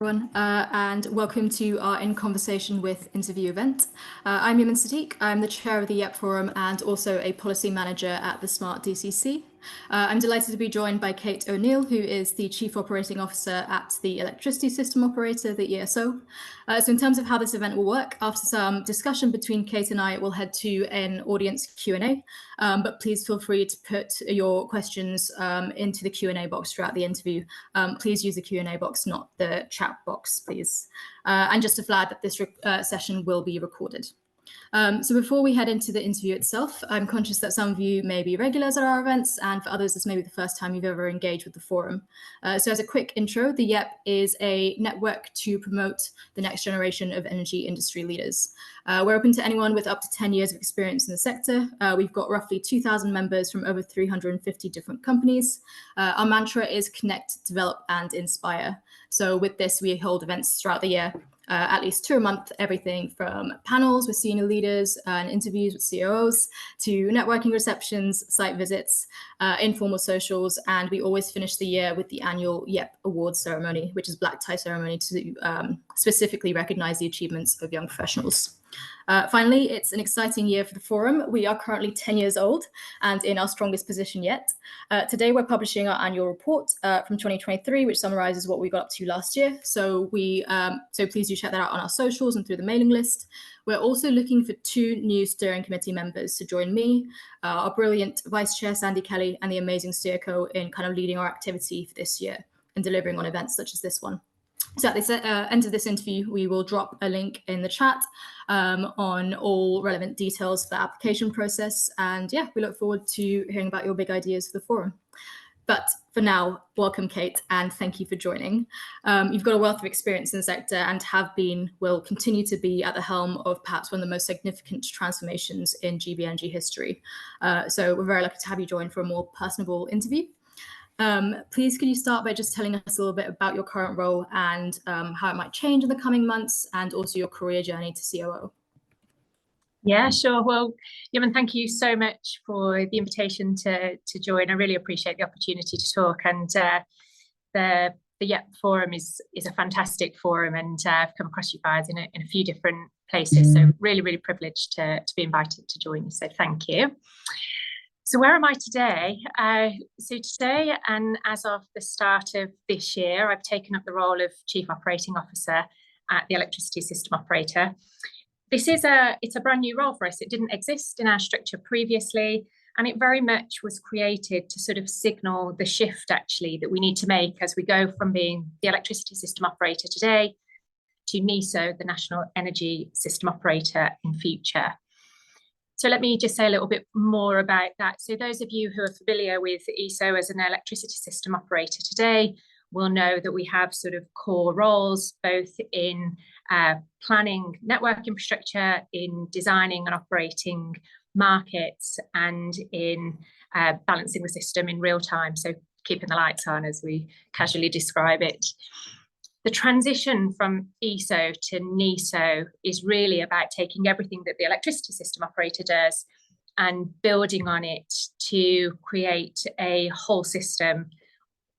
Everyone, and welcome to our In Conversation with interview event. I'm Yumann Siddiq. I'm the chair of the YEP Forum and also a policy manager at the Smart DCC. I'm delighted to be joined by Kayte O'Neill, who is the Chief Operating Officer at the Electricity System Operator, the ESO. So in terms of how this event will work, after some discussion between Kayte and I, we'll head to an audience Q&A, but please feel free to put your questions into the Q&A box throughout the interview. Please use the Q&A box, not the chat box, please. And just to flag that this session will be recorded. So before we head into the interview itself, I'm conscious that some of you may be regulars at our events, and for others, this may be the first time you've ever engaged with the forum. So as a quick intro, the YEP is a network to promote the next generation of energy industry leaders. We're open to anyone with up to 10 years of experience in the sector. We've got roughly 2,000 members from over 350 different companies. Our mantra is connect, develop, and inspire. So with this, we hold events throughout the year. At least 2 a month, everything from panels with senior leaders and interviews with CEOs to networking receptions, site visits, informal socials, and we always finish the year with the annual YEP Awards ceremony, which is black tie ceremony to specifically recognize the achievements of young professionals. Finally, it's an exciting year for the forum. We are currently 10 years old and in our strongest position yet. Today, we're publishing our annual report from 2023, which summarizes what we got up to last year. So please do check that out on our socials and through the mailing list. We're also looking for 2 new steering committee members to join me, our brilliant Vice Chair, Sandy Kelly, and the amazing Steerco in kind of leading our activity for this year and delivering on events such as this one. So at the end of this interview, we will drop a link in the chat on all relevant details for the application process. And yeah, we look forward to hearing about your big ideas for the forum. But for now, welcome, Kayte, and thank you for joining. You've got a wealth of experience in the sector and will continue to be at the helm of perhaps one of the most significant transformations in GB energy history. So we're very lucky to have you join for a more personable interview. Please, could you start by just telling us a little bit about your current role and how it might change in the coming months, and also your career journey to COO? Yeah, sure. Well, Yumann, thank you so much for the invitation to join. I really appreciate the opportunity to talk. And the YEP Forum is a fantastic forum, and I've come across you guys in a few different places. So really, really privileged to be invited to join you. So thank you. So where am I today? So today, and as of the start of this year, I've taken up the role of Chief Operating Officer at the Electricity System Operator. It's a brand new role for us. It didn't exist in our structure previously, and it very much was created to sort of signal the shift actually that we need to make as we go from being the Electricity System Operator today to NESO, the National Energy System Operator in future. So let me just say a little bit more about that. So those of you who are familiar with ESO as an electricity system operator today will know that we have sort of core roles, both in planning network infrastructure, in designing and operating markets, and in balancing the system in real time. So keeping the lights on, as we casually describe it. The transition from ESO to NESO is really about taking everything that the electricity system operator does and building on it to create a whole system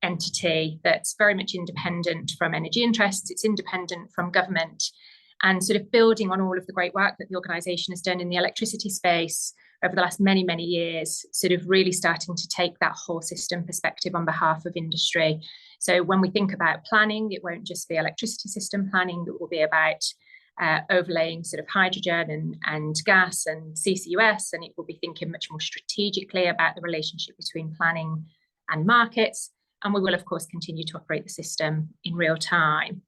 entity that's very much independent from energy interests, it's independent from government, and sort of building on all of the great work that the organisation has done in the electricity space over the last many, many years, sort of really starting to take that whole system perspective on behalf of industry. So when we think about planning, it won't just be electricity system planning, it will be about overlaying sort of hydrogen and gas and CCUS, and it will be thinking much more strategically about the relationship between planning and markets. And we will, of course, continue to operate the system in real time.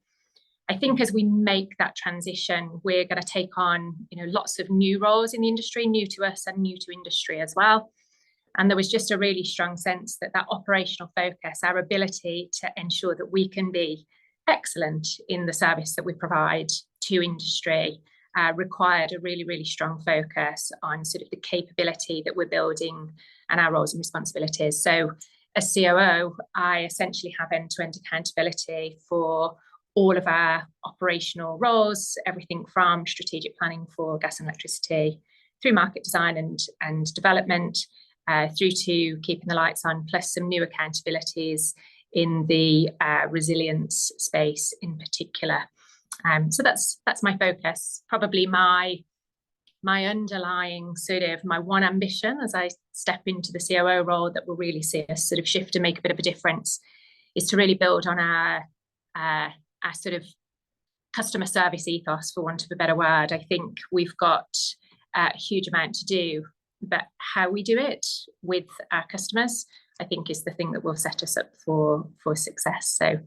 I think as we make that transition, we're going to take on, lots of new roles in the industry, new to us and new to industry as well. And there was just a really strong sense that that operational focus, our ability to ensure that we can be excellent in the service that we provide to industry, required a really, really strong focus on sort of the capability that we're building and our roles and responsibilities. So as COO, I essentially have end-to-end accountability for all of our operational roles, everything from strategic planning for gas and electricity, through market design and development, through to keeping the lights on, plus some new accountabilities in the resilience space in particular. So that's my focus. Probably my underlying sort of my one ambition as I step into the COO role that will really see us sort of shift and make a bit of a difference is to really build on our sort of customer service ethos, for want of a better word. I think we've got a huge amount to do, but how we do it with our customers, I think, is the thing that will set us up for success. So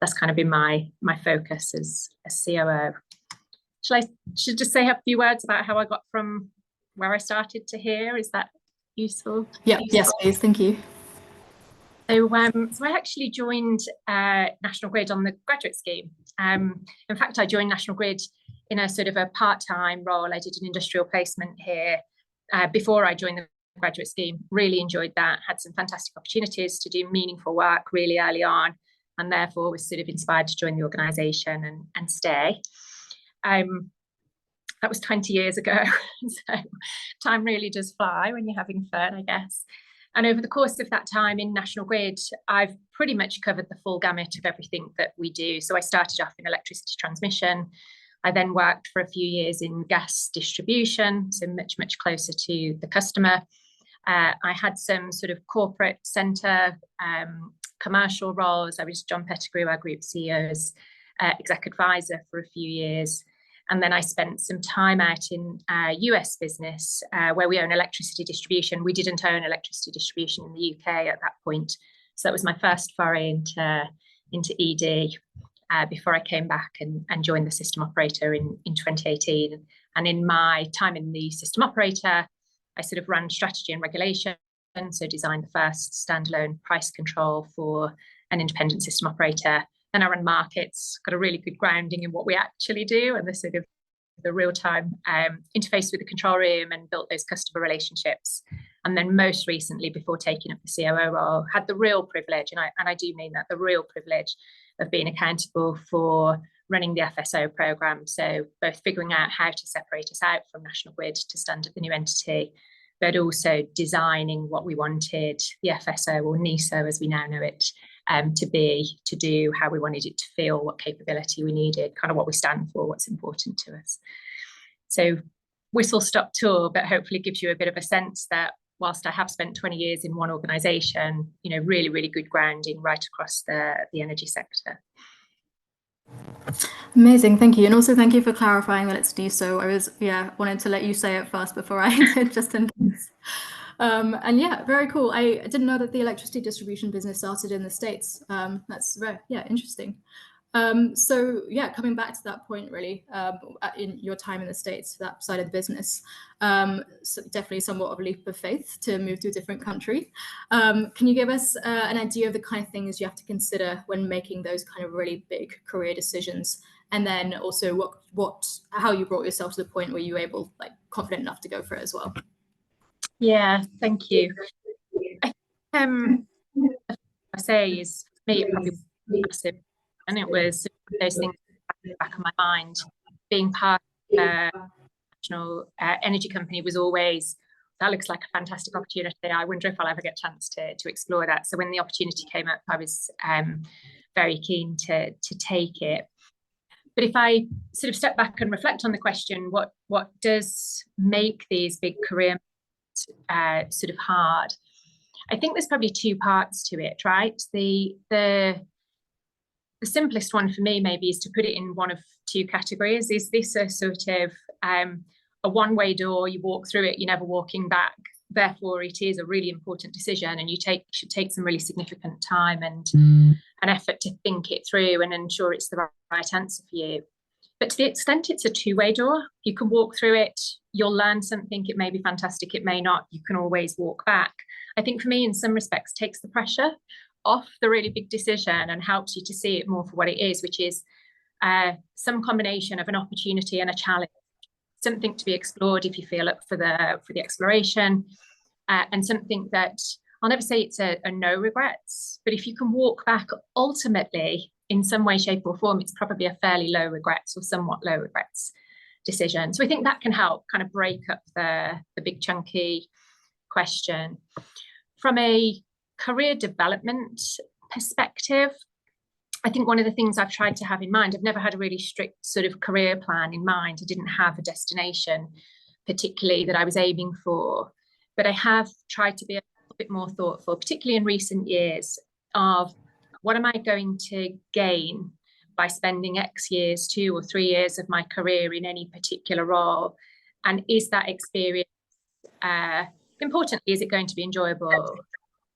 that's kind of been my focus as a COO. Should just say a few words about how I got from where I started to here? Is that useful? Yeah, yes, please. Thank you. So I actually joined National Grid on the graduate scheme. In fact, I joined National Grid in a sort of a part-time role. I did an industrial placement here before I joined the graduate scheme. Really enjoyed that, had some fantastic opportunities to do meaningful work really early on, and therefore was sort of inspired to join the organisation and stay. That was 20 years ago, so time really does fly when you're having fun, I guess. And over the course of that time in National Grid, I've pretty much covered the full gamut of everything that we do. So I started off in electricity transmission. I then worked for a few years in gas distribution, so much, much closer to the customer. I had some sort of corporate centre commercial roles. I was John Pettigrew, our group CEO's exec advisor for a few years. And then I spent some time out in US business where we own electricity distribution. We didn't own electricity distribution in the UK at that point. So that was my first foray into ED before I came back and joined the system operator in 2018. And in my time in the system operator, I sort of ran strategy and regulation. So designed the first standalone price control for an independent system operator. Then I ran markets, got a really good grounding in what we actually do and the sort of the real-time interface with the control room, and built those customer relationships. And then most recently, before taking up the COO role, had the real privilege, and I do mean that, the real privilege of being accountable for running the FSO programme. So both figuring out how to separate us out from National Grid to stand up the new entity, but also designing what we wanted the FSO, or NESO as we now know it, to be, to do, how we wanted it to feel, what capability we needed, kind of what we stand for, what's important to us. So whistle-stop tour, but hopefully gives you a bit of a sense that whilst I have spent 20 years in one organisation, really, really good grounding right across the energy sector. Amazing, thank you. And also thank you for clarifying that it's NESO. I wanted to let you say it first before I did, just in case. And yeah, very cool. I didn't know that the electricity distribution business started in the States. That's very, interesting. So yeah, coming back to that point, really, in your time in the States, that side of the business, so definitely somewhat of a leap of faith to move to a different country. Can you give us an idea of the kind of things you have to consider when making those kind of really big career decisions? And then also how you brought yourself to the point where you were able, confident enough to go for it as well? Yeah, thank you. I say is, for me, it probably was massive. And it was those things in the back of my mind. Being part of a national energy company was always that looks like a fantastic opportunity. I wonder if I'll ever get a chance to explore that. So when the opportunity came up, I was very keen to take it. But if I sort of step back and reflect on the question, what does make these big career sort of hard? I think there's probably two parts to it, right? The simplest one for me maybe is to put it in one of two categories. Is this a sort of a one-way door? You walk through it, you're never walking back. Therefore, it is a really important decision, and you should take some really significant time and an effort to think it through and ensure it's the right answer for you. But to the extent it's a two-way door, you can walk through it, you'll learn something, it may be fantastic, it may not, you can always walk back. I think for me, in some respects, takes the pressure off the really big decision and helps you to see it more for what it is, which is some combination of an opportunity and a challenge, something to be explored if you feel up for the exploration, and something that I'll never say it's a no regrets, but if you can walk back, ultimately, in some way, shape or form, it's probably a fairly low regrets or somewhat low regrets decision. So I think that can help kind of break up the big chunky question. From a career development perspective, I think one of the things I've tried to have in mind, I've never had a really strict sort of career plan in mind. I didn't have a destination particularly that I was aiming for, but I have tried to be a little bit more thoughtful, particularly in recent years, of what am I going to gain by spending X years, 2 or 3 years of my career in any particular role? And is that experience, importantly, is it going to be enjoyable?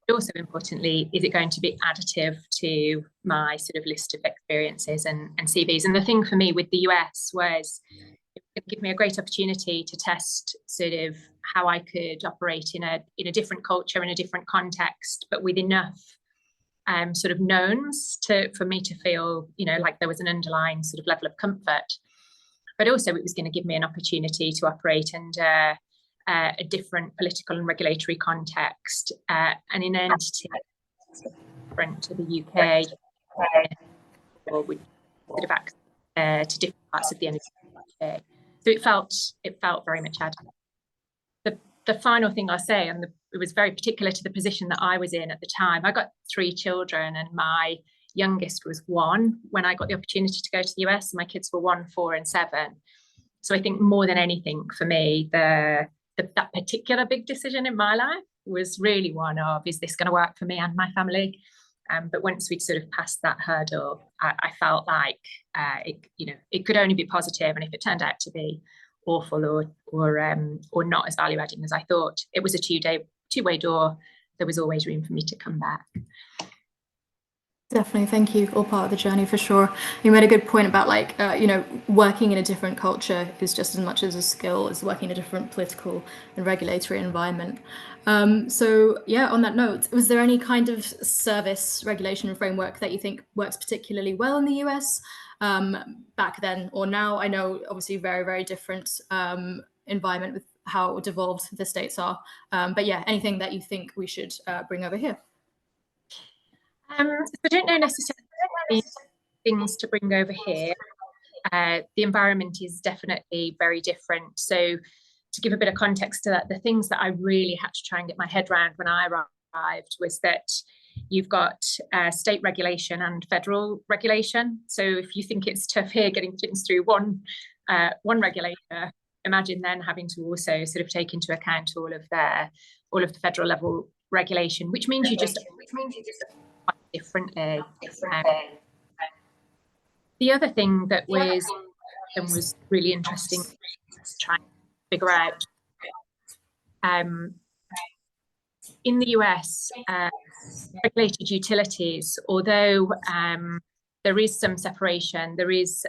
But also importantly, is it going to be additive to my sort of list of experiences and CVs? And the thing for me with the US was it gave me a great opportunity to test sort of how I could operate in a different culture, in a different context, but with enough sort of knowns for me to feel, like there was an underlying sort of level of comfort. But also it was going to give me an opportunity to operate under a different political and regulatory context, and in an entity different to the UK, or with sort of access to different parts of the energy market. So it felt very much added. The final thing I'll say, and it was very particular to the position that I was in at the time. I got 3 children, and my youngest was 1 when I got the opportunity to go to the US. My kids were 1, 4, and 7. So I think more than anything for me, that particular big decision in my life was really one of, is this going to work for me and my family? But once we'd sort of passed that hurdle, I felt like it could only be positive, and if it turned out to be awful or not as value adding as I thought, it was a two-way door. There was always room for me to come back. Definitely, thank you. All part of the journey for sure. You made a good point about working in a different culture is just as much as a skill as working in a different political and regulatory environment. So yeah, on that note, was there any kind of service regulation and framework that you think works particularly well in the US back then or now? I know obviously very, very different environment with how devolved the states are. But yeah, anything that you think we should bring over here? So I don't know necessarily things to bring over here. The environment is definitely very different. So to give a bit of context to that, the things that I really had to try and get my head around when I arrived was that you've got state regulation and federal regulation. So if you think it's tough here getting things through one regulator, imagine then having to also sort of take into account all of the federal level regulation, which means you just differently. The other thing that was really interesting to try and figure out, in the US, regulated utilities, although there is some separation, there is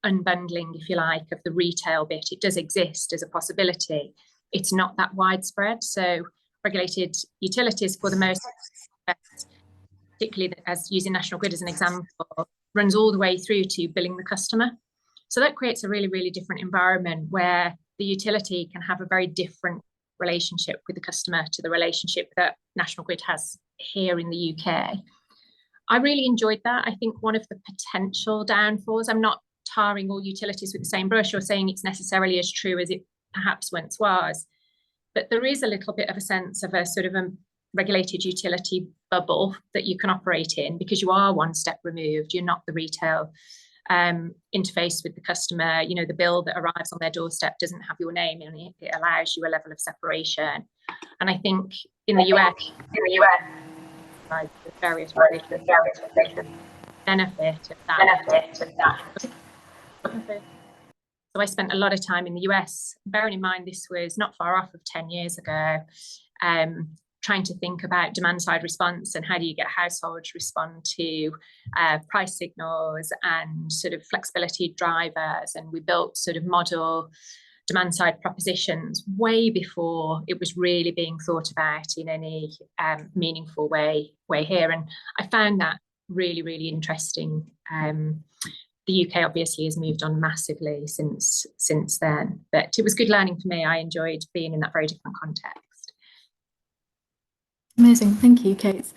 unbundling, if you like, of the retail bit. It does exist as a possibility. It's not that widespread. So regulated utilities, for the most part, particularly as using National Grid as an example, runs all the way through to billing the customer. So that creates a really, really different environment where the utility can have a very different relationship with the customer to the relationship that National Grid has here in the UK. I really enjoyed that. I think one of the potential downfalls, I'm not tarring all utilities with the same brush or saying it's necessarily as true as it perhaps once was, but there is a little bit of a sense of a sort of a regulated utility bubble that you can operate in, because you are one step removed. You're not the retail interface with the customer. You know, the bill that arrives on their doorstep doesn't have your name in it. It allows you a level of separation. And I think in the US, the various benefit of that. So I spent a lot of time in the US, bearing in mind this was not far off of 10 years ago, trying to think about demand side response and how do you get households respond to price signals and sort of flexibility drivers. And we built sort of model demand side propositions way before it was really being thought about in any meaningful way here. And I found that really, really interesting. The UK obviously has moved on massively since then, but it was good learning for me. I enjoyed being in that very different context. Amazing, thank you, Kate.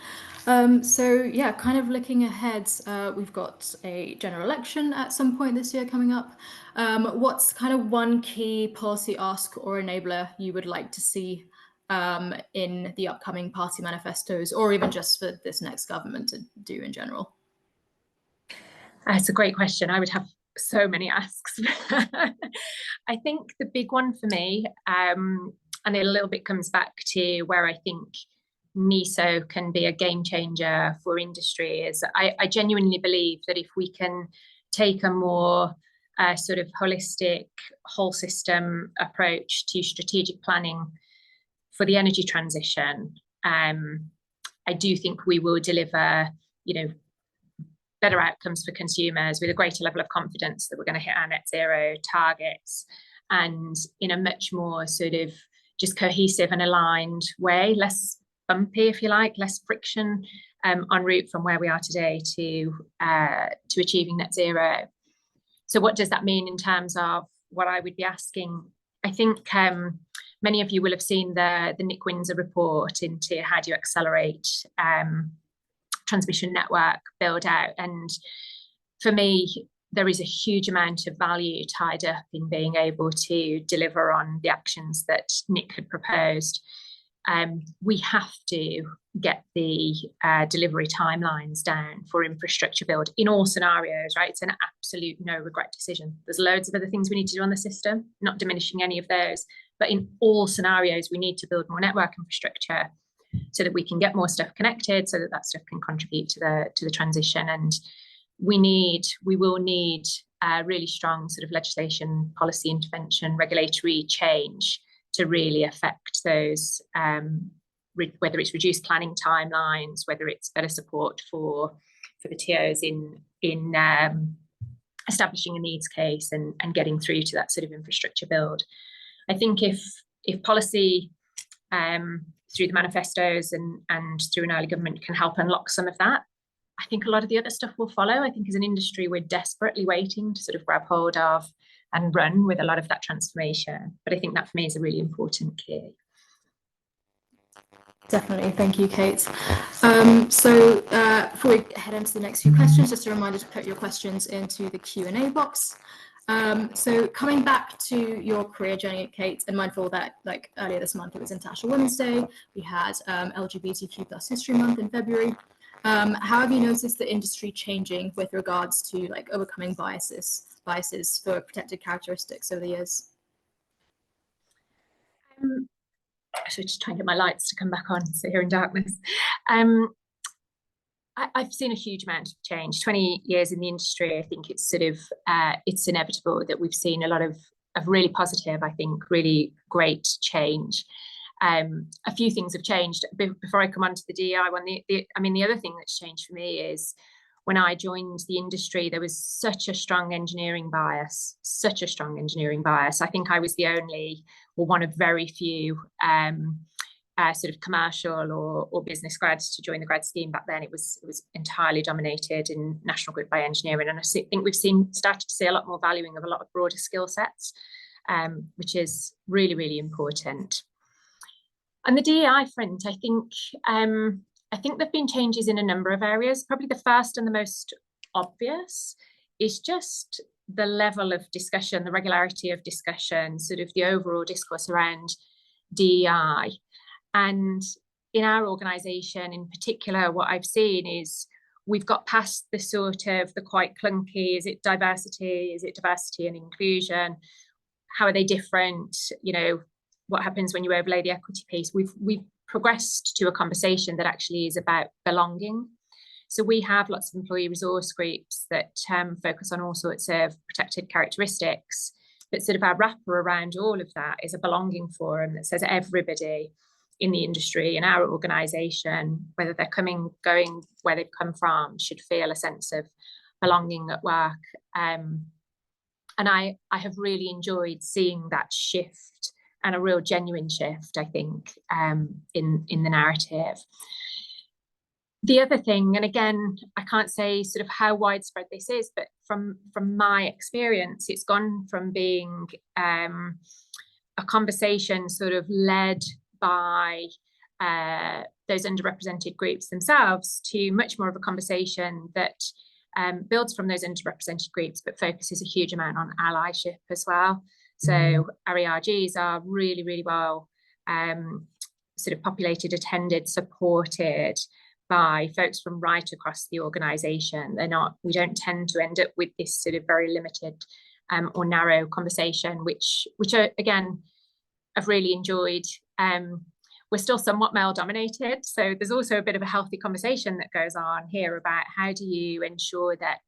So yeah, kind of looking ahead, we've got a general election at some point this year coming up. What's kind of one key policy ask or enabler you would like to see in the upcoming party manifestos, or even just for this next government to do in general? It's a great question. I would have so many asks. I think the big one for me, and it a little bit comes back to where I think NESO can be a game changer for industry, is I genuinely believe that if we can take a more sort of holistic, whole system approach to strategic planning for the energy transition, I do think we will deliver, you know, better outcomes for consumers with a greater level of confidence that we're going to hit our net zero targets, and in a much more sort of just cohesive and aligned way, less bumpy, if you like, less friction en route from where we are today to achieving net zero. So what does that mean in terms of what I would be asking? I think many of you will have seen the Nick Windsor report into how do you accelerate transmission network build out. And for me, there is a huge amount of value tied up in being able to deliver on the actions that Nick had proposed. We have to get the delivery timelines down for infrastructure build in all scenarios, right? It's an absolute no regret decision. There's loads of other things we need to do on the system, not diminishing any of those, but in all scenarios, we need to build more network infrastructure so that we can get more stuff connected, so that that stuff can contribute to the transition. And we will need really strong sort of legislation, policy intervention, regulatory change to really affect those, whether it's reduced planning timelines, whether it's better support for the TOs in establishing a needs case and getting through to that sort of infrastructure build. I think if policy through the manifestos and through an early government can help unlock some of that, I think a lot of the other stuff will follow. I think as an industry, we're desperately waiting to sort of grab hold of and run with a lot of that transformation. But I think that for me is a really important key. Definitely, thank you, Kate. So before we head into the next few questions, just a reminder to put your questions into the Q&A box. So coming back to your career journey, Kate, and mindful that like earlier this month it was International Women's Day, we had LGBTQ+ History Month in February. How have you noticed the industry changing with regards to like overcoming biases for protected characteristics over the years? So just trying to get my lights to come back on, so here in darkness. I've seen a huge amount of change. 20 years in the industry, I think it's sort of it's inevitable that we've seen a lot of really positive, I think, really great change. A few things have changed. Before I come on to the DEI one, the other thing that's changed for me is when I joined the industry, there was such a strong engineering bias. I think I was the only, or one of very few sort of commercial or business grads to join the grad scheme. Back then it was entirely dominated in National Grid by engineering, and I think we've started to see a lot more valuing of a lot of broader skill sets, which is really, really important. On the DEI front, I think there've been changes in a number of areas. Probably the first and the most obvious is just the level of discussion, the regularity of discussion, sort of the overall discourse around DEI. And in our organisation in particular, what I've seen is we've got past the sort of the quite clunky, is it diversity and inclusion? How are they different? You know, what happens when you overlay the equity piece? We've progressed to a conversation that actually is about belonging. So we have lots of employee resource groups that focus on all sorts of protected characteristics, but sort of our wrapper around all of that is a belonging forum that says everybody in the industry, in our organisation, whether they're coming, going, where they've come from, should feel a sense of belonging at work. And I have really enjoyed seeing that shift, and a real genuine shift, I think, in the narrative. The other thing, and again, I can't say sort of how widespread this is, but from my experience, it's gone from being a conversation sort of led by those underrepresented groups themselves to much more of a conversation that builds from those underrepresented groups, but focuses a huge amount on allyship as well. So our ERGs are really, really well sort of populated, attended, supported by folks from right across the organisation. We don't tend to end up with this sort of very limited or narrow conversation, which again, I've really enjoyed. We're still somewhat male dominated, so there's also a bit of a healthy conversation that goes on here about how do you ensure that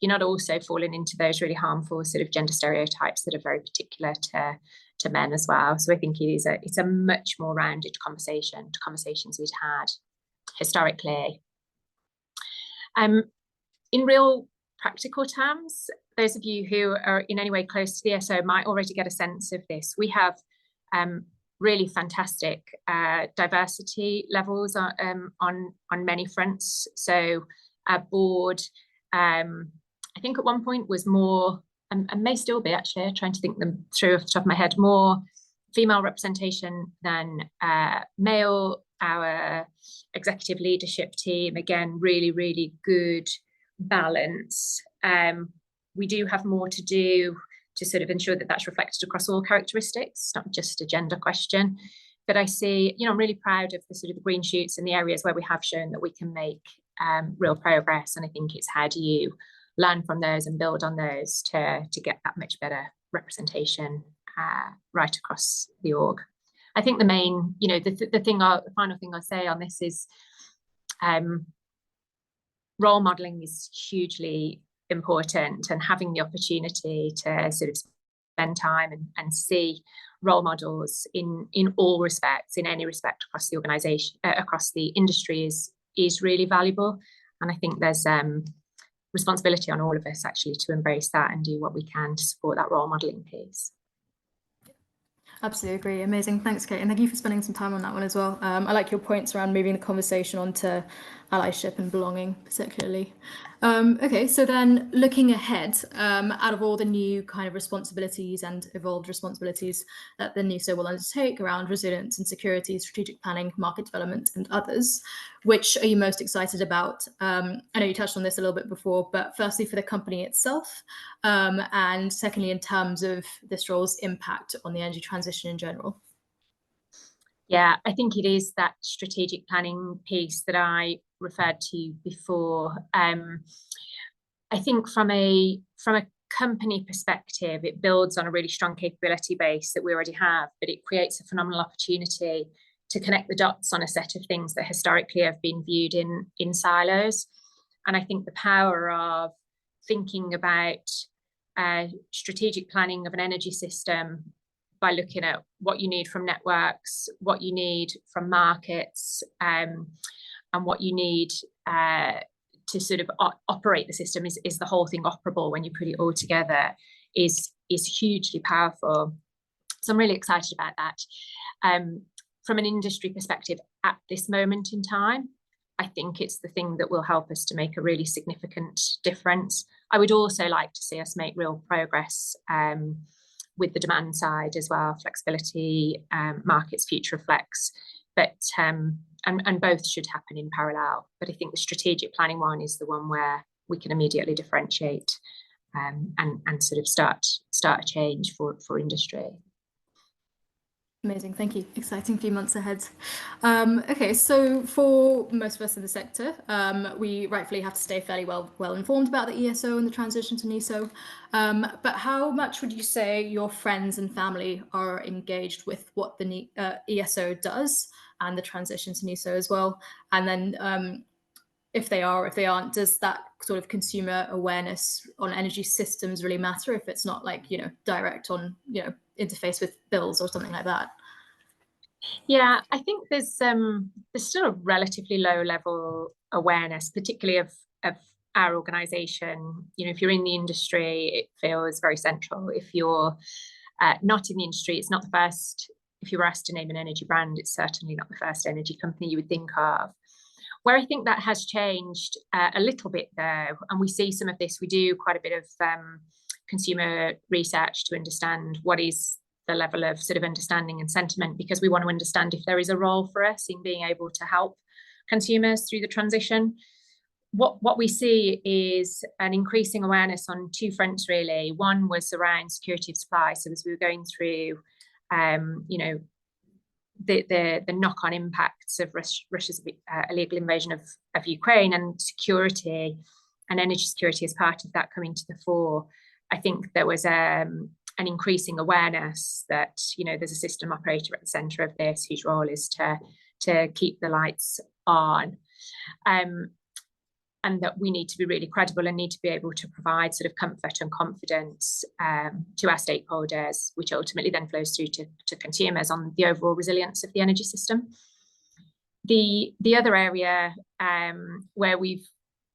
you're not also falling into those really harmful sort of gender stereotypes that are very particular to men as well. So I think it's a much more rounded conversation to conversations we'd had historically. In real practical terms, those of you who are in any way close to the ESO might already get a sense of this. We have really fantastic diversity levels on many fronts. So our board, I think at one point was more, and may still be actually, trying to think them through off the top of my head, more female representation than male. Our executive leadership team, again, really, really good balance. We do have more to do to sort of ensure that that's reflected across all characteristics, not just a gender question. But I see, I'm really proud of the sort of the green shoots in the areas where we have shown that we can make real progress. And I think it's how do you learn from those and build on those to get that much better representation right across the org. I think the main, the final thing I'll say on this is role modelling is hugely important, and having the opportunity to sort of spend time and see role models in all respects, in any respect across the organisation, across the industry is really valuable. And I think there's responsibility on all of us actually to embrace that and do what we can to support that role modelling piece. Absolutely agree. Amazing. Thanks, Kate. And thank you for spending some time on that one as well. I like your points around moving the conversation onto allyship and belonging, particularly. Okay, so then looking ahead, out of all the new kind of responsibilities and evolved responsibilities that the NESO will undertake around resilience and security, strategic planning, market development, and others, which are you most excited about? I know you touched on this a little bit before, but firstly for the company itself, and secondly in terms of this role's impact on the energy transition in general. Yeah, I think it is that strategic planning piece that I referred to before. I think from a company perspective, it builds on a really strong capability base that we already have, but it creates a phenomenal opportunity to connect the dots on a set of things that historically have been viewed in silos. And I think the power of thinking about strategic planning of an energy system by looking at what you need from networks, what you need from markets, and what you need to sort of operate the system is the whole thing operable when you put it all together is hugely powerful. So I'm really excited about that. From an industry perspective, at this moment in time, I think it's the thing that will help us to make a really significant difference. I would also like to see us make real progress with the demand side as well, flexibility, markets, future flex, but and both should happen in parallel. But I think the strategic planning one is the one where we can immediately differentiate and sort of start a change for industry. Amazing, thank you. Exciting few months ahead. Okay, so for most of us in the sector, we rightfully have to stay fairly well informed about the ESO and the transition to NESO. But how much would you say your friends and family are engaged with what the ESO does and the transition to NESO as well? And then if they are, if they aren't, does that sort of consumer awareness on energy systems really matter if it's not like, direct on, interface with bills or something like that? Yeah, I think there's still a relatively low level awareness, particularly of our organisation. If you're in the industry, it feels very central. If you're not in the industry, it's not the first. If you were asked to name an energy brand, it's certainly not the first energy company you would think of. Where I think that has changed a little bit, though, and we see some of this, we do quite a bit of consumer research to understand what is the level of sort of understanding and sentiment, because we want to understand if there is a role for us in being able to help consumers through the transition. What we see is an increasing awareness on two fronts, really. One was around security of supply. So as we were going through, the knock-on impacts of Russia's illegal invasion of Ukraine, and security and energy security as part of that coming to the fore, I think there was an increasing awareness that there's a system operator at the centre of this whose role is to keep the lights on, and that we need to be really credible and need to be able to provide sort of comfort and confidence to our stakeholders, which ultimately then flows through to consumers on the overall resilience of the energy system. The other area where we've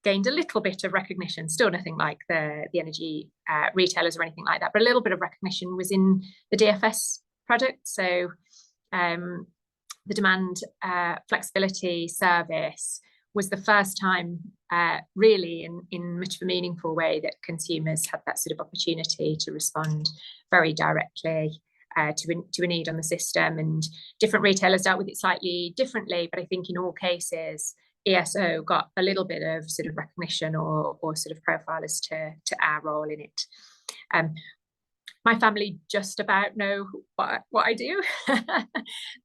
gained a little bit of recognition, still nothing like the energy retailers or anything like that, but a little bit of recognition was in the DFS product. So the demand flexibility service was the first time really in much of a meaningful way that consumers had that sort of opportunity to respond very directly to a need on the system. And different retailers dealt with it slightly differently, but I think in all cases ESO got a little bit of sort of recognition or sort of profile as to our role in it. My family just about know what I do.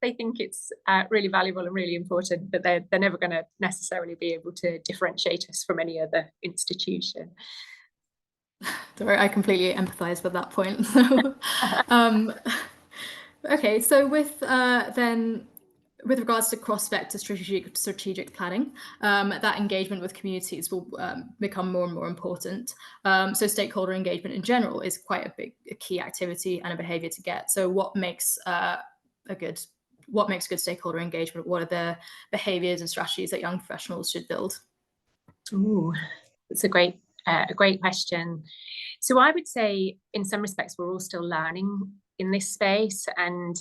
They think it's really valuable and really important, but they're never going to necessarily be able to differentiate us from any other institution. Sorry, I completely empathise with that point. Okay, so with regards to cross-sector strategic planning, that engagement with communities will become more and more important. So stakeholder engagement in general is quite a key activity and a behaviour to get. So what makes good stakeholder engagement? What are the behaviours and strategies that young professionals should build? Ooh, that's a great question. So I would say in some respects we're all still learning in this space, and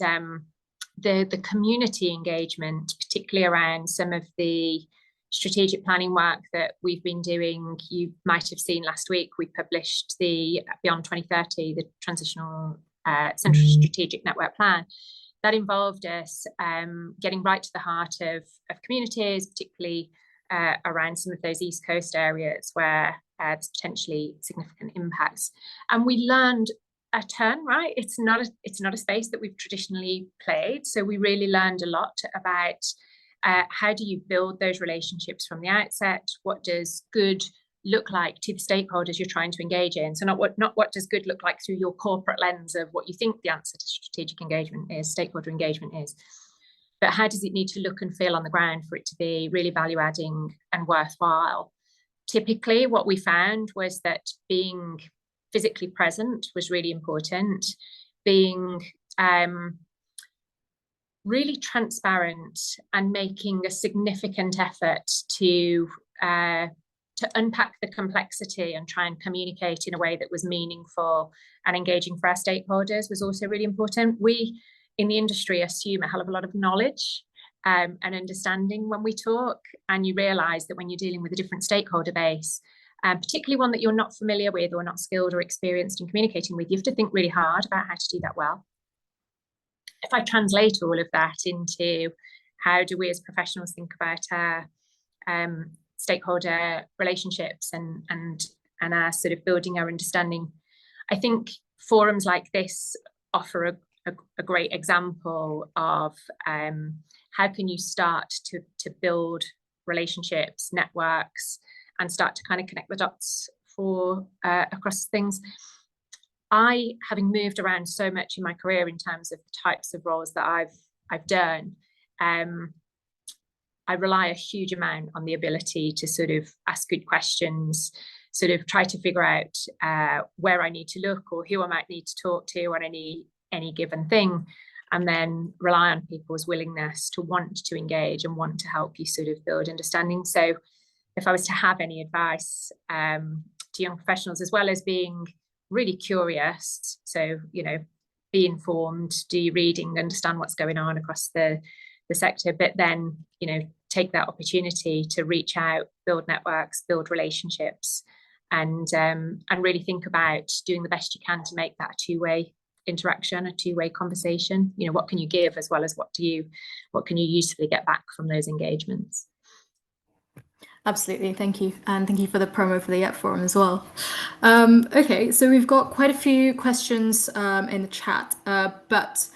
the community engagement, particularly around some of the strategic planning work that we've been doing. You might have seen last week we published the Beyond 2030, the Transitional Central Strategic Network Plan. That involved us getting right to the heart of communities, particularly around some of those East Coast areas where there's potentially significant impacts. And we learned a ton, right? It's not a space that we've traditionally played. So we really learned a lot about how do you build those relationships from the outset? What does good look like to the stakeholders you're trying to engage in? So not what does good look like through your corporate lens of what you think the answer to strategic engagement is, stakeholder engagement is, but how does it need to look and feel on the ground for it to be really value adding and worthwhile? Typically, what we found was that being physically present was really important, being really transparent and making a significant effort to unpack the complexity and try and communicate in a way that was meaningful and engaging for our stakeholders was also really important. We in the industry assume a hell of a lot of knowledge and understanding when we talk, and you realise that when you're dealing with a different stakeholder base, particularly one that you're not familiar with or not skilled or experienced in communicating with, you have to think really hard about how to do that well. If I translate all of that into how do we as professionals think about our stakeholder relationships and our sort of building our understanding, I think forums like this offer a great example of how can you start to build relationships, networks, and start to kind of connect the dots for across things. Having moved around so much in my career in terms of the types of roles that I've done, I rely a huge amount on the ability to sort of ask good questions, sort of try to figure out where I need to look or who I might need to talk to on any given thing, and then rely on people's willingness to want to engage and want to help you sort of build understanding. So if I was to have any advice to young professionals, as well as being really curious, so, be informed, do your reading, understand what's going on across the sector, but then, take that opportunity to reach out, build networks, build relationships, and really think about doing the best you can to make that a two-way interaction, a two-way conversation. What can you give, as well as what can you usefully get back from those engagements? Absolutely, thank you. And thank you for the promo for the YEP forum as well. Okay, so we've got quite a few questions in the chat, but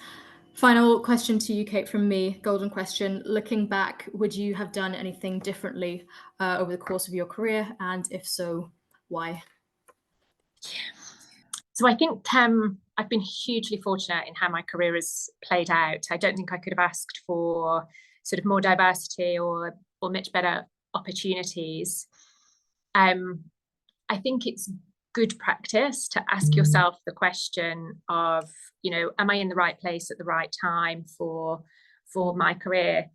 final question to you, Kate, from me, golden question. Looking back, would you have done anything differently over the course of your career? And if so, why? So I think I've been hugely fortunate in how my career has played out. I don't think I could have asked for sort of more diversity or much better opportunities. I think it's good practice to ask yourself the question of, am I in the right place at the right time for my career?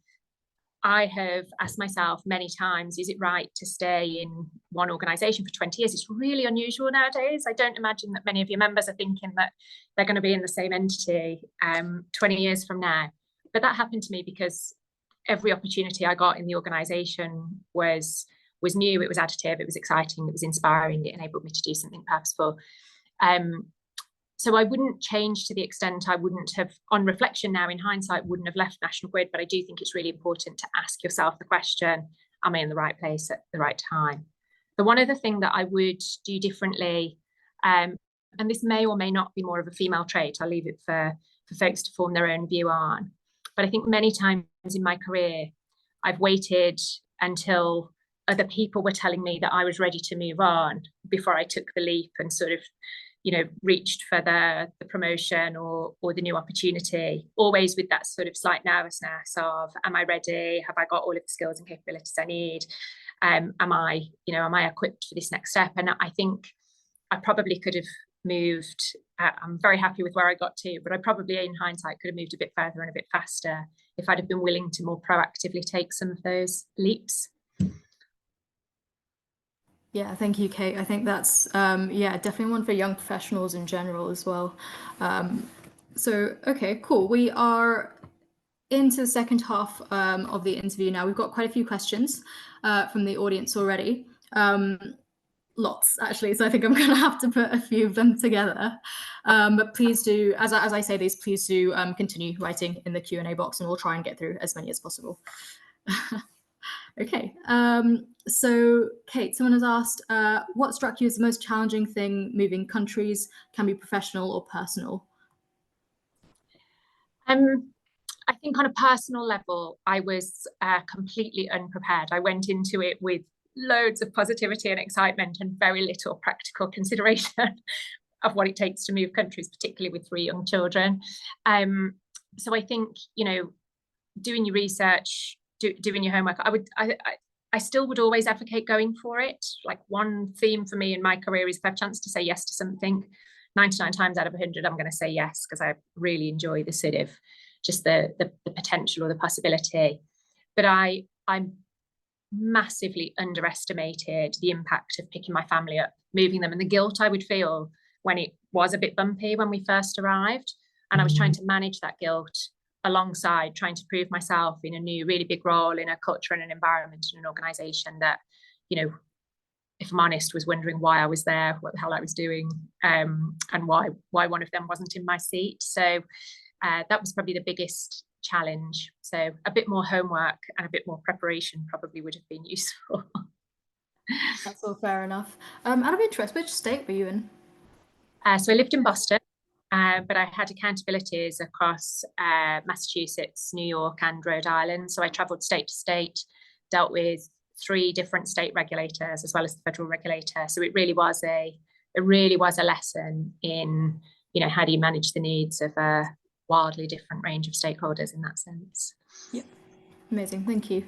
I have asked myself many times, is it right to stay in one organisation for 20 years? It's really unusual nowadays. I don't imagine that many of your members are thinking that they're going to be in the same entity 20 years from now. But that happened to me because every opportunity I got in the organisation was new, it was additive, it was exciting, it was inspiring, it enabled me to do something purposeful. So I wouldn't change to the extent I wouldn't have, on reflection now in hindsight, wouldn't have left National Grid, but I do think it's really important to ask yourself the question, am I in the right place at the right time? The one other thing that I would do differently, and this may or may not be more of a female trait, I'll leave it for folks to form their own view on, but I think many times in my career, I've waited until other people were telling me that I was ready to move on before I took the leap and sort of reached for the promotion or the new opportunity, always with that sort of slight nervousness of, am I ready? Have I got all of the skills and capabilities I need? Am I equipped for this next step? And I think I probably could have moved. I'm very happy with where I got to, but I probably, in hindsight, could have moved a bit further and a bit faster if I'd have been willing to more proactively take some of those leaps. Yeah, thank you, Kate. I think that's, definitely one for young professionals in general as well. So, okay, cool. We are into the second half of the interview now. We've got quite a few questions from the audience already. Lots, actually. So I think I'm going to have to put a few of them together. But please do, as I say these, please do continue writing in the Q&A box, and we'll try and get through as many as possible. Okay, so Kate, someone has asked, what struck you as the most challenging thing moving countries? Can be professional or personal. I think on a personal level, I was completely unprepared. I went into it with loads of positivity and excitement and very little practical consideration of what it takes to move countries, particularly with 3 young children. So I think, doing your research, doing your homework, I still would always advocate going for it. Like, one theme for me in my career is if I have a chance to say yes to something, 99 times out of 100, I'm going to say yes, because I really enjoy the sort of just the potential or the possibility. But I massively underestimated the impact of picking my family up, moving them, and the guilt I would feel when it was a bit bumpy when we first arrived. And I was trying to manage that guilt alongside trying to prove myself in a new, really big role in a culture and an environment and an organisation that, if I'm honest, was wondering why I was there, what the hell I was doing, and why one of them wasn't in my seat. So that was probably the biggest challenge. So a bit more homework and a bit more preparation probably would have been useful. That's all fair enough. Out of interest, which state were you in? So I lived in Boston, but I had accountabilities across Massachusetts, New York, and Rhode Island. So I travelled state to state, dealt with 3 different state regulators as well as the federal regulator. So it really was a lesson in, how do you manage the needs of a wildly different range of stakeholders in that sense. Yep. Amazing, thank you.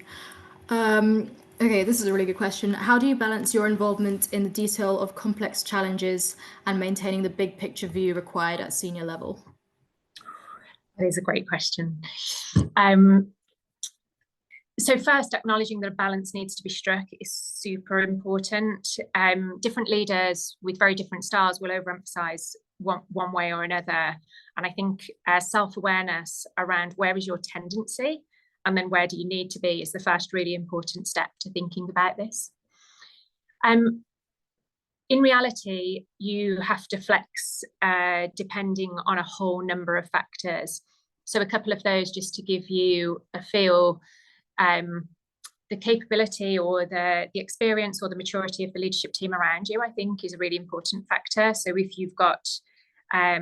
Okay, this is a really good question. How do you balance your involvement in the detail of complex challenges and maintaining the big picture view required at senior level? That is a great question. So first, acknowledging that a balance needs to be struck is super important. Different leaders with very different styles will overemphasize one way or another. And I think self-awareness around where is your tendency and then where do you need to be is the first really important step to thinking about this. In reality, you have to flex depending on a whole number of factors. So a couple of those just to give you a feel. The capability or the experience or the maturity of the leadership team around you, I think, is a really important factor. So if you've got a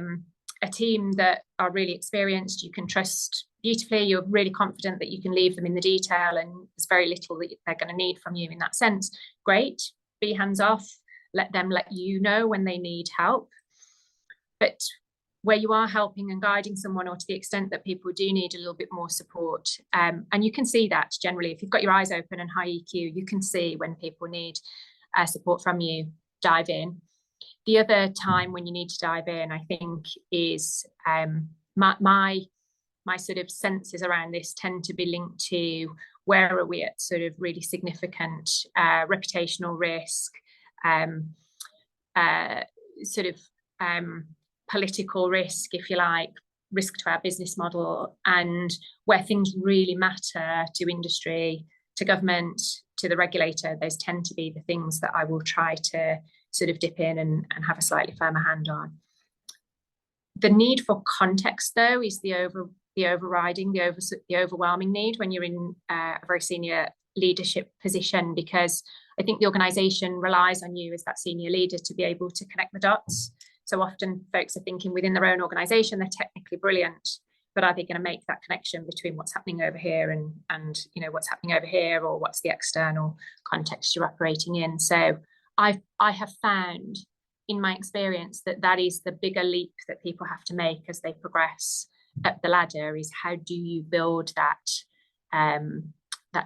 team that are really experienced, you can trust beautifully, you're really confident that you can leave them in the detail and there's very little that they're going to need from you in that sense, great, be hands off, let them let you know when they need help. But where you are helping and guiding someone, or to the extent that people do need a little bit more support, and you can see that generally, if you've got your eyes open and high EQ, you can see when people need support from you, dive in. The other time when you need to dive in, I think, is my sort of senses around this tend to be linked to where are we at sort of really significant reputational risk, political risk, if you like, risk to our business model, and where things really matter to industry, to government, to the regulator. Those tend to be the things that I will try to sort of dip in and have a slightly firmer hand on. The need for context, though, is the overwhelming need when you're in a very senior leadership position, because I think the organisation relies on you as that senior leader to be able to connect the dots. So often folks are thinking within their own organisation, they're technically brilliant, but are they going to make that connection between what's happening over here and what's happening over here, or what's the external context you're operating in? So I have found in my experience that is the bigger leap that people have to make as they progress up the ladder, is how do you build that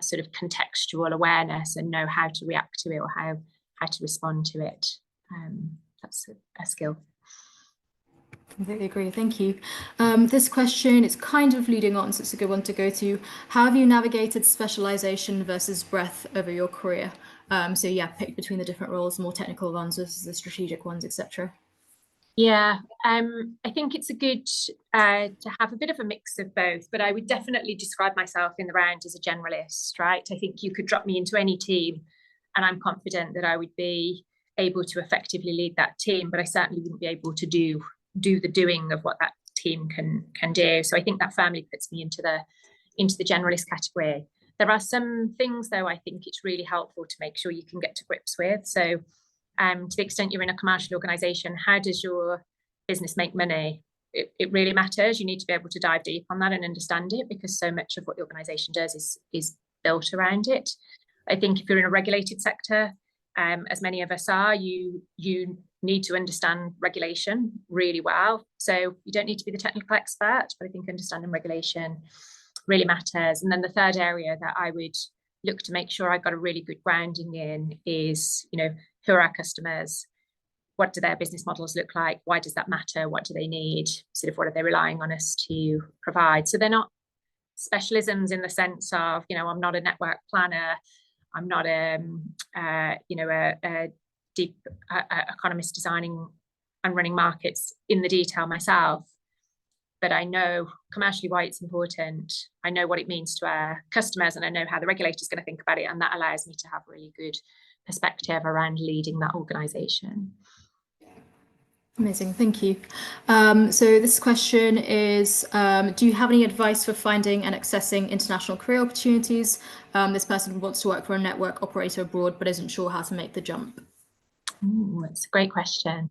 sort of contextual awareness and know how to react to it, or how to respond to it. That's a skill. Completely agree, thank you. This question is kind of leading on, so it's a good one to go to. How have you navigated specialization versus breadth over your career? So yeah, pick between the different roles, more technical ones versus the strategic ones, etc. Yeah, I think it's a good to have a bit of a mix of both, but I would definitely describe myself in the round as a generalist, right? I think you could drop me into any team and I'm confident that I would be able to effectively lead that team, but I certainly wouldn't be able to do the doing of what that team can do. So I think that firmly puts me into the generalist category. There are some things, though, I think it's really helpful to make sure you can get to grips with. So to the extent you're in a commercial organisation, how does your business make money? It really matters. You need to be able to dive deep on that and understand it, because so much of what the organisation does is built around it. I think if you're in a regulated sector, as many of us are, you need to understand regulation really well. So you don't need to be the technical expert, but I think understanding regulation really matters. And then the third area that I would look to make sure I got a really good grounding in is, who are our customers? What do their business models look like? Why does that matter? What do they need? Sort of what are they relying on us to provide? So they're not specialisms in the sense of, I'm not a network planner. I'm not a deep economist designing and running markets in the detail myself, but I know commercially why it's important. I know what it means to our customers, and I know how the regulator is going to think about it, and that allows me to have really good perspective around leading that organisation. Amazing, thank you. So this question is, do you have any advice for finding and accessing international career opportunities? This person wants to work for a network operator abroad, but isn't sure how to make the jump. Ooh, that's a great question.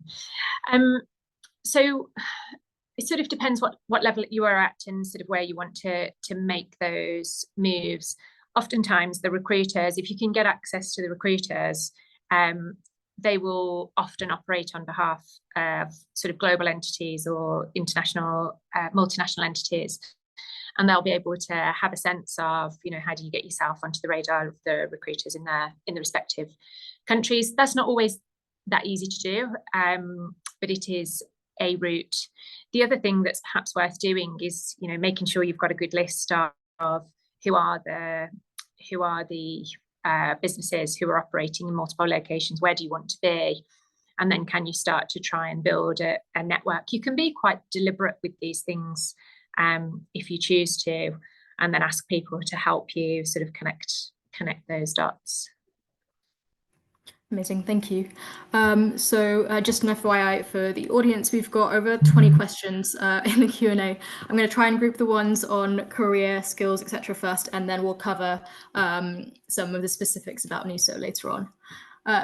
So it sort of depends what level you are at and sort of where you want to make those moves. Oftentimes the recruiters, if you can get access to the recruiters, they will often operate on behalf of sort of global entities or international, multinational entities. And they'll be able to have a sense of, you know, how do you get yourself onto the radar of the recruiters in the respective countries. That's not always that easy to do, but it is a route. The other thing that's perhaps worth doing is, you know, making sure you've got a good list of who are the businesses who are operating in multiple locations. Where do you want to be? And then can you start to try and build a network? You can be quite deliberate with these things if you choose to, and then ask people to help you sort of connect those dots. Amazing, thank you. So just an FYI for the audience, we've got over 20 questions in the Q&A. I'm going to try and group the ones on career, skills, etc. first, and then we'll cover some of the specifics about NESO later on.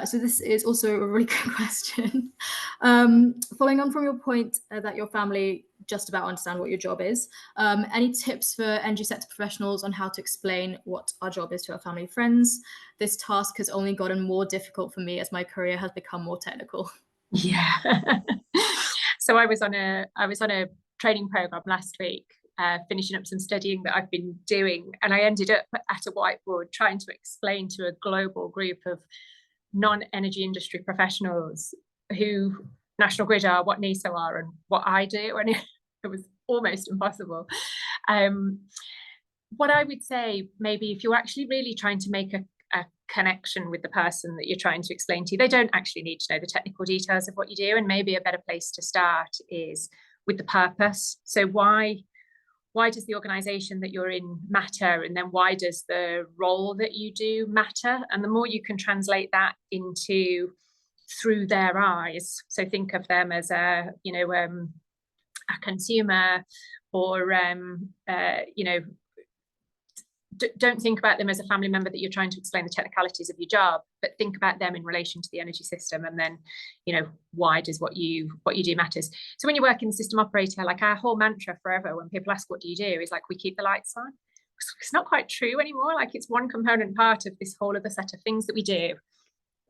So this is also a really good question. Following on from your point that your family just about understand what your job is, any tips for energy sector professionals on how to explain what our job is to our family and friends? This task has only gotten more difficult for me as my career has become more technical. Yeah. So I was on a training program last week, finishing up some studying that I've been doing, and I ended up at a whiteboard trying to explain to a global group of non-energy industry professionals who National Grid are, what NESO are, and what I do, and it was almost impossible. What I would say, maybe if you're actually really trying to make a connection with the person that you're trying to explain to, they don't actually need to know the technical details of what you do, and maybe a better place to start is with the purpose. So why does the organization that you're in matter, and then why does the role that you do matter? And the more you can translate that into through their eyes, so think of them as a consumer, or don't think about them as a family member that you're trying to explain the technicalities of your job, but think about them in relation to the energy system, and then, you know, why does what you do matters. So when you work in the system operator, like our whole mantra forever when people ask what do you do is like, we keep the lights on. It's not quite true anymore. Like, it's one component part of this whole other set of things that we do.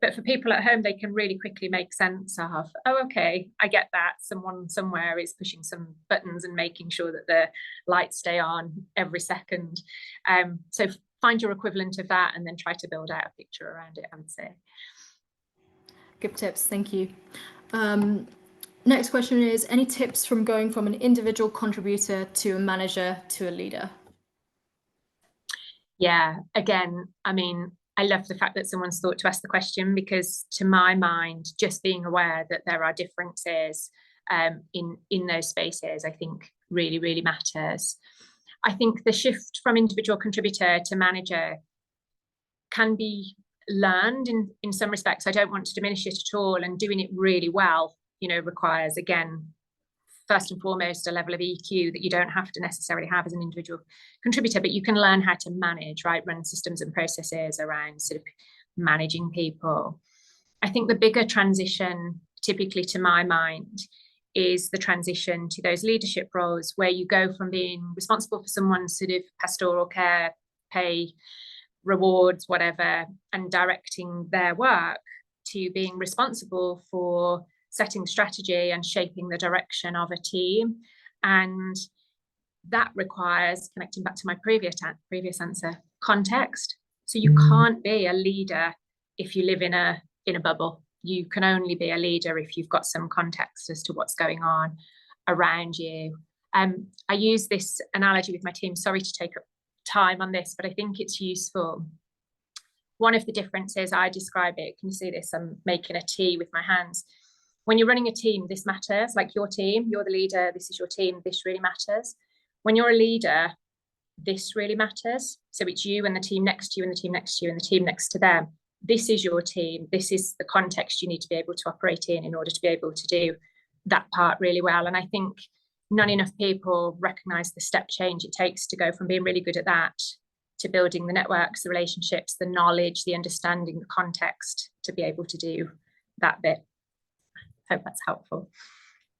But for people at home, they can really quickly make sense of, oh, okay, I get that. Someone somewhere is pushing some buttons and making sure that the lights stay on every second. So find your equivalent of that and then try to build out a picture around it, I would say. Good tips, thank you. Next question is, any tips from going from an individual contributor to a manager to a leader? Yeah, again, I mean, I love the fact that someone's thought to ask the question, because to my mind, just being aware that there are differences in those spaces, I think really, really matters. I think the shift from individual contributor to manager can be learned in some respects. I don't want to diminish it at all, and doing it really well, you know, requires, again, first and foremost, a level of EQ that you don't have to necessarily have as an individual contributor, but you can learn how to manage, right? Run systems and processes around sort of managing people. I think the bigger transition, typically to my mind, is the transition to those leadership roles where you go from being responsible for someone's sort of pastoral care, pay, rewards, whatever, and directing their work, to being responsible for setting strategy and shaping the direction of a team. And that requires, connecting back to my previous answer, context. So you can't be a leader if you live in a bubble. You can only be a leader if you've got some context as to what's going on around you. I use this analogy with my team. Sorry to take up time on this, but I think it's useful. One of the differences, I describe it, can you see this? I'm making a T with my hands. When you're running a team, this matters. Like your team, you're the leader, this is your team, this really matters. When you're a leader, this really matters. So it's you and the team next to you and the team next to you and the team next to them. This is your team. This is the context you need to be able to operate in order to be able to do that part really well. And I think not enough people recognise the step change it takes to go from being really good at that to building the networks, the relationships, the knowledge, the understanding, the context to be able to do that bit. Hope that's helpful.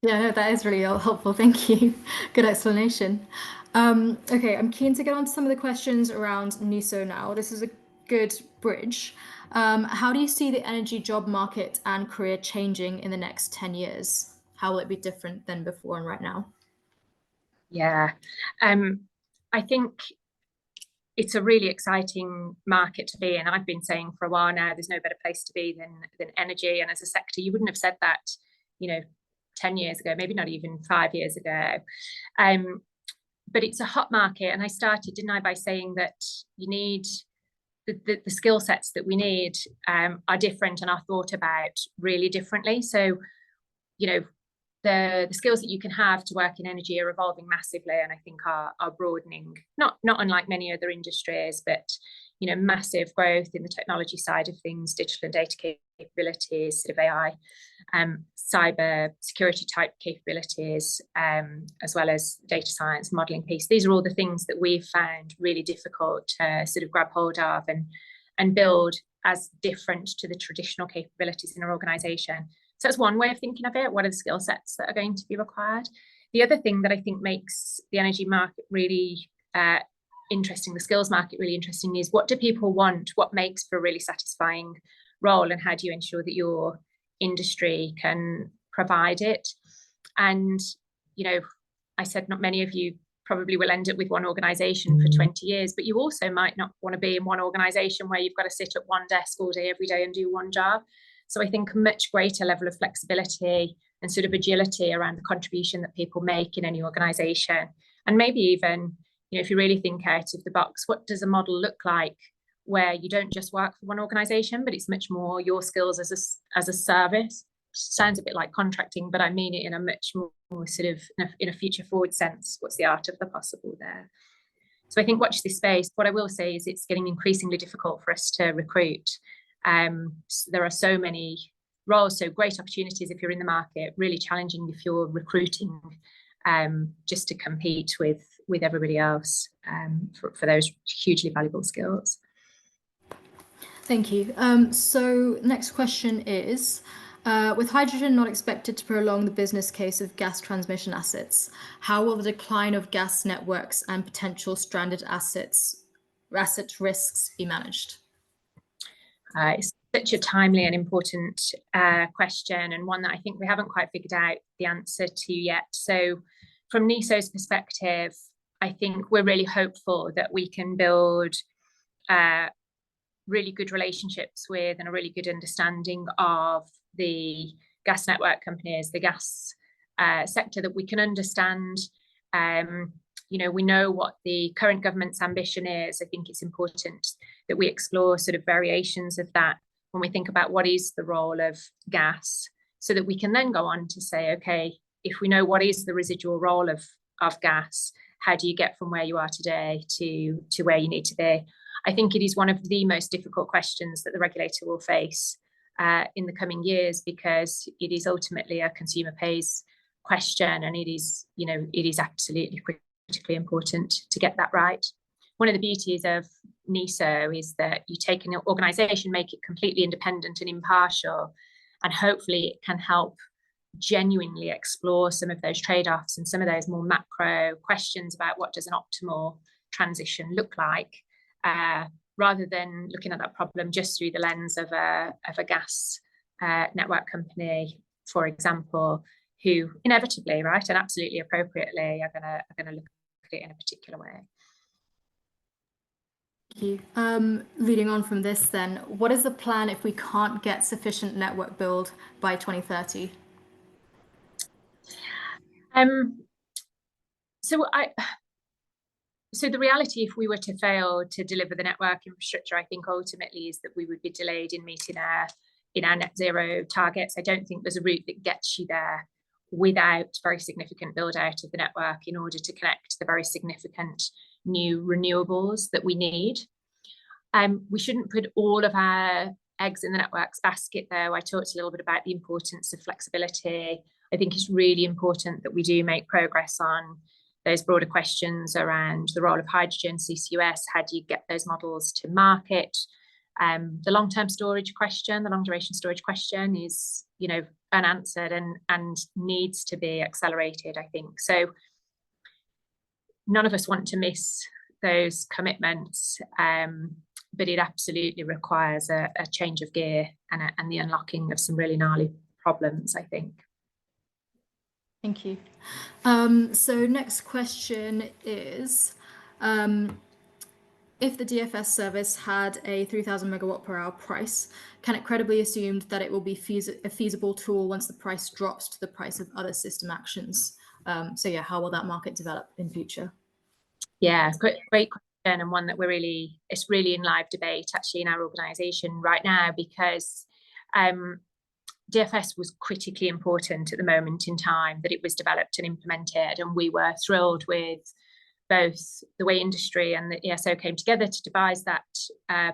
Yeah, no, that is really helpful. Thank you. Good explanation. Okay, I'm keen to get on to some of the questions around NESO now. This is a good bridge. How do you see the energy job market and career changing in the next 10 years? How will it be different than before and right now? Yeah, I think it's a really exciting market to be in. I've been saying for a while now, there's no better place to be than energy. And as a sector, you wouldn't have said that, 10 years ago, maybe not even 5 years ago. But it's a hot market. And I started, didn't I, by saying that you need the skill sets that we need are different and are thought about really differently. So, the skills that you can have to work in energy are evolving massively, and I think are broadening, not unlike many other industries, but massive growth in the technology side of things, digital and data capabilities, sort of AI, cyber security type capabilities, as well as data science modeling piece. These are all the things that we've found really difficult to sort of grab hold of and build as different to the traditional capabilities in our organization. So that's one way of thinking of it. What are the skill sets that are going to be required? The other thing that I think makes the energy market really interesting, the skills market really interesting, is what do people want? What makes for a really satisfying role, and how do you ensure that your industry can provide it? And, I said not many of you probably will end up with one organization for 20 years, but you also might not want to be in one organization where you've got to sit at one desk all day, every day and do one job. So I think a much greater level of flexibility and sort of agility around the contribution that people make in any organization. And maybe even, if you really think out of the box, what does a model look like where you don't just work for one organization, but it's much more your skills as a service? Sounds a bit like contracting, but I mean it in a much more sort of in a future forward sense. What's the art of the possible there? So I think watch this space. What I will say is it's getting increasingly difficult for us to recruit. There are so many roles, so great opportunities if you're in the market, really challenging if you're recruiting, just to compete with everybody else for those hugely valuable skills. Thank you. So next question is, with hydrogen not expected to prolong the business case of gas transmission assets, how will the decline of gas networks and potential stranded asset risks be managed? It's such a timely and important question, and one that I think we haven't quite figured out the answer to yet. So from NESO's perspective, I think we're really hopeful that we can build really good relationships with and a really good understanding of the gas network companies, the gas sector, that we can understand. We know what the current government's ambition is. I think it's important that we explore sort of variations of that when we think about what is the role of gas, so that we can then go on to say, okay, if we know what is the residual role of gas, how do you get from where you are today to where you need to be? I think it is one of the most difficult questions that the regulator will face in the coming years, because it is ultimately a consumer pays question, and it is absolutely critically important to get that right. One of the beauties of NESO is that you take an organisation, make it completely independent and impartial, and hopefully it can help genuinely explore some of those trade-offs and some of those more macro questions about what does an optimal transition look like, rather than looking at that problem just through the lens of a gas network company, for example, who inevitably, right, and absolutely appropriately, are going to look at it in a particular way. Thank you. Leading on from this then, what is the plan if we can't get sufficient network build by 2030? So the reality, if we were to fail to deliver the network infrastructure, I think ultimately is that we would be delayed in meeting our net zero targets. I don't think there's a route that gets you there without very significant build out of the network in order to connect the very significant new renewables that we need. We shouldn't put all of our eggs in the network's basket, though. I talked a little bit about the importance of flexibility. I think it's really important that we do make progress on those broader questions around the role of hydrogen, CCUS. How do you get those models to market? The long-term storage question, the long-duration storage question is, unanswered and needs to be accelerated, I think. So none of us want to miss those commitments, but it absolutely requires a change of gear and the unlocking of some really gnarly problems, I think. Thank you. So next question is, if the DFS service had a 3,000 megawatt per hour price, can it credibly assume that it will be a feasible tool once the price drops to the price of other system actions? So yeah, how will that market develop in future? Yeah, great question, and one that it's really in live debate actually in our organisation right now, because DFS was critically important at the moment in time that it was developed and implemented, and we were thrilled with both the way industry and the ESO came together to devise that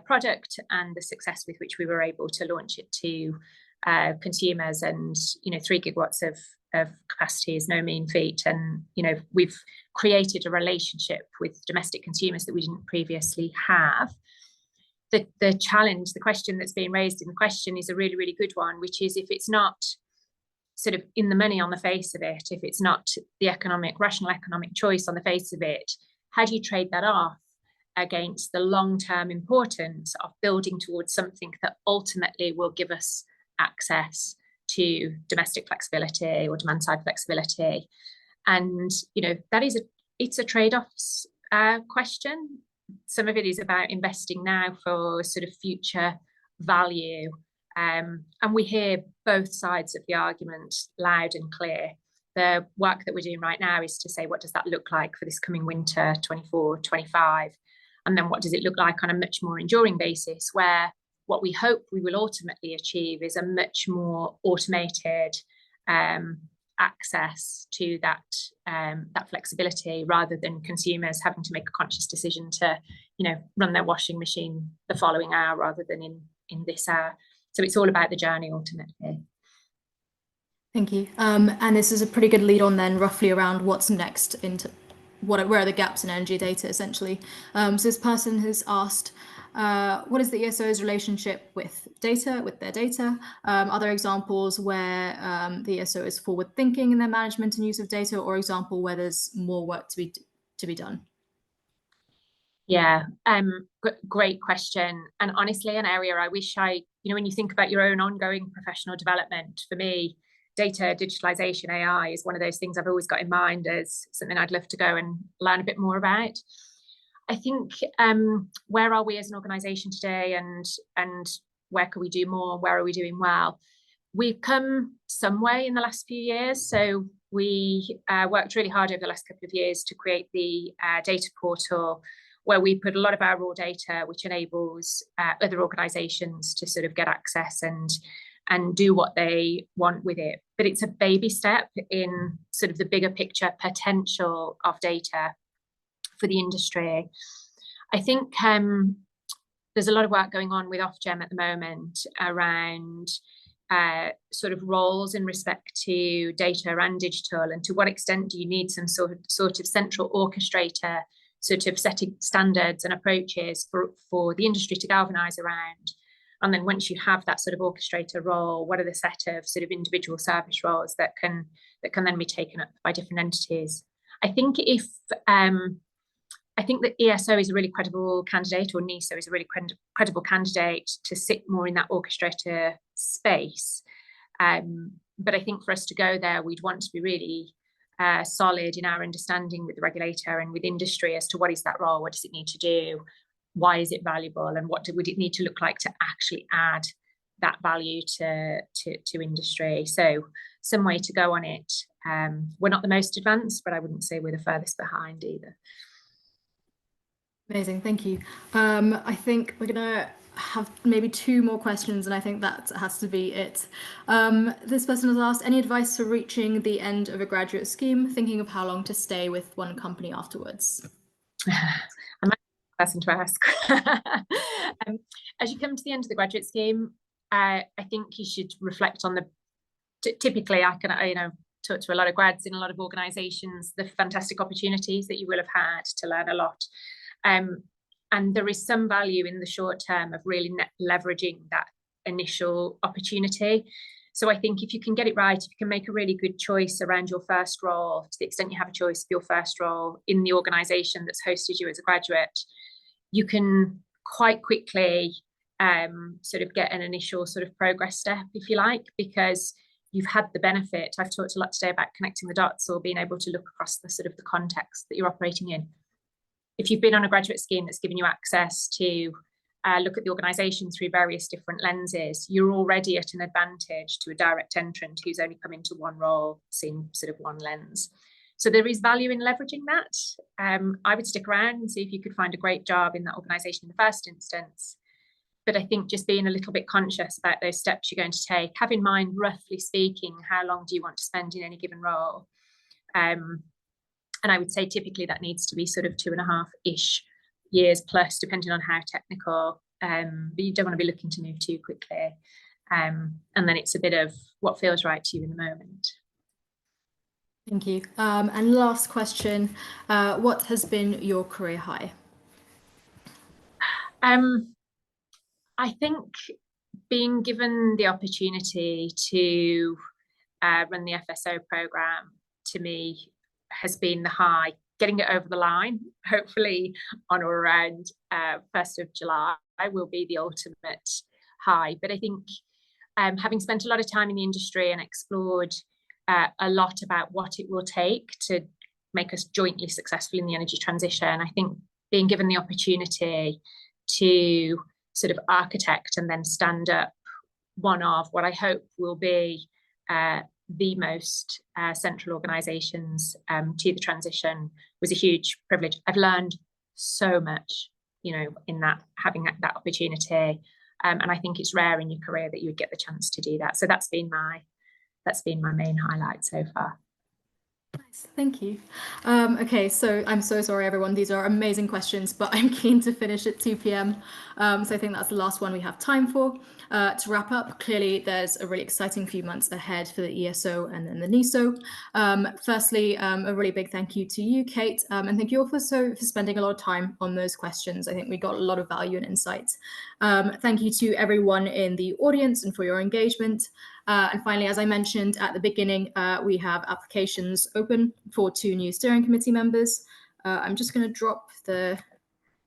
product and the success with which we were able to launch it to consumers. And 3 gigawatts of capacity is no mean feat, and we've created a relationship with domestic consumers that we didn't previously have. The challenge, the question that's being raised in the question is a really, really good one, which is, if it's not sort of in the money on the face of it, if it's not the rational economic choice on the face of it, how do you trade that off against the long-term importance of building towards something that ultimately will give us access to domestic flexibility or demand-side flexibility? And it's a trade-offs question. Some of it is about investing now for sort of future value. And we hear both sides of the argument loud and clear. The work that we're doing right now is to say, what does that look like for this coming winter, 24, 25? And then what does it look like on a much more enduring basis, where what we hope we will ultimately achieve is a much more automated access to that flexibility, rather than consumers having to make a conscious decision to run their washing machine the following hour rather than in this hour. So it's all about the journey ultimately. Thank you. And this is a pretty good lead on then, roughly around what's next into where are the gaps in energy data, essentially. So this person has asked, what is the ESO's relationship with their data? Are there examples where the ESO is forward thinking in their management and use of data, or example where there's more work to be done? Yeah, great question. And honestly, an area I wish when you think about your own ongoing professional development, for me, data, digitalization, AI is one of those things I've always got in mind as something I'd love to go and learn a bit more about. I think, where are we as an organisation today, and where can we do more? Where are we doing well? We've come some way in the last few years. So we worked really hard over the last couple of years to create the data portal, where we put a lot of our raw data, which enables other organisations to sort of get access and do what they want with it. But it's a baby step in sort of the bigger picture potential of data for the industry. I think there's a lot of work going on with Ofgem at the moment around sort of roles in respect to data and digital, and to what extent do you need some sort of central orchestrator sort of setting standards and approaches for the industry to galvanise around. And then once you have that sort of orchestrator role, what are the set of sort of individual service roles that can then be taken up by different entities? I think that ESO is a really credible candidate, or NESO is a really credible candidate to sit more in that orchestrator space. But I think for us to go there, we'd want to be really solid in our understanding with the regulator and with industry as to what is that role, what does it need to do, why is it valuable, and what would it need to look like to actually add that value to industry. So some way to go on it. We're not the most advanced, but I wouldn't say we're the furthest behind either. Amazing, thank you. I think we're gonna have maybe 2 more questions, and I think that has to be it. This person has asked, any advice for reaching the end of a graduate scheme, thinking of how long to stay with one company afterwards? I'm not the person to ask. As you come to the end of the graduate scheme, I think you should reflect on typically I can talk to a lot of grads in a lot of organisations, the fantastic opportunities that you will have had to learn a lot. And there is some value in the short term of really leveraging that initial opportunity. So I think if you can get it right, if you can make a really good choice around your first role, to the extent you have a choice of your first role in the organisation that's hosted you as a graduate, you can quite quickly sort of get an initial sort of progress step, if you like, because you've had the benefit. I've talked a lot today about connecting the dots or being able to look across the sort of the context that you're operating in. If you've been on a graduate scheme that's given you access to look at the organisation through various different lenses, you're already at an advantage to a direct entrant who's only come into one role, seeing sort of one lens. So there is value in leveraging that. I would stick around and see if you could find a great job in that organisation in the first instance. But I think just being a little bit conscious about those steps you're going to take, have in mind, roughly speaking, how long do you want to spend in any given role? And I would say typically that needs to be sort of 2.5-ish years plus, depending on how technical, but you don't want to be looking to move too quickly. And then it's a bit of what feels right to you in the moment. Thank you. And last question, what has been your career high? I think being given the opportunity to run the FSO programme, to me, has been the high. Getting it over the line, hopefully on or around 1st of July, will be the ultimate high. But I think having spent a lot of time in the industry and explored a lot about what it will take to make us jointly successful in the energy transition, I think being given the opportunity to sort of architect and then stand up one of what I hope will be the most central organisations to the transition was a huge privilege. I've learned so much, you know, in that, having that opportunity, and I think it's rare in your career that you would get the chance to do that. So that's been my main highlight so far. Nice, thank you. Okay, so I'm so sorry, everyone. These are amazing questions, but I'm keen to finish at 2 p.m. So I think that's the last one we have time for. To wrap up, clearly there's a really exciting few months ahead for the ESO and then the NESO. Firstly, a really big thank you to you, Kate, and thank you all for spending a lot of time on those questions. I think we got a lot of value and insight. Thank you to everyone in the audience and for your engagement. And finally, as I mentioned at the beginning, we have applications open for 2 new steering committee members. I'm just going to drop the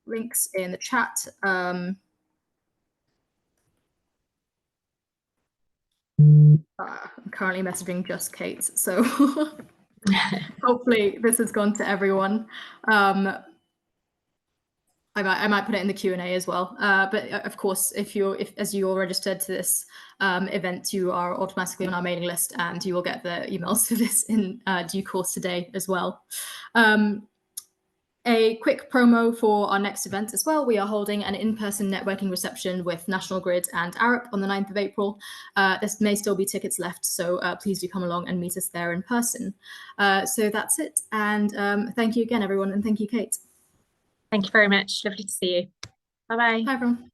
links in the chat. I'm currently messaging just Kate, so hopefully this has gone to everyone. I might put it in the Q&A as well. But of course, as you're registered to this event, you are automatically on our mailing list, and you will get the emails for this in due course today as well. A quick promo for our next event as well. We are holding an in-person networking reception with National Grid and Arup on the 9th of April. There may still be tickets left, so please do come along and meet us there in person. So that's it. And thank you again, everyone. And thank you, Kate. Thank you very much. Lovely to see you. Bye-bye. Bye, everyone.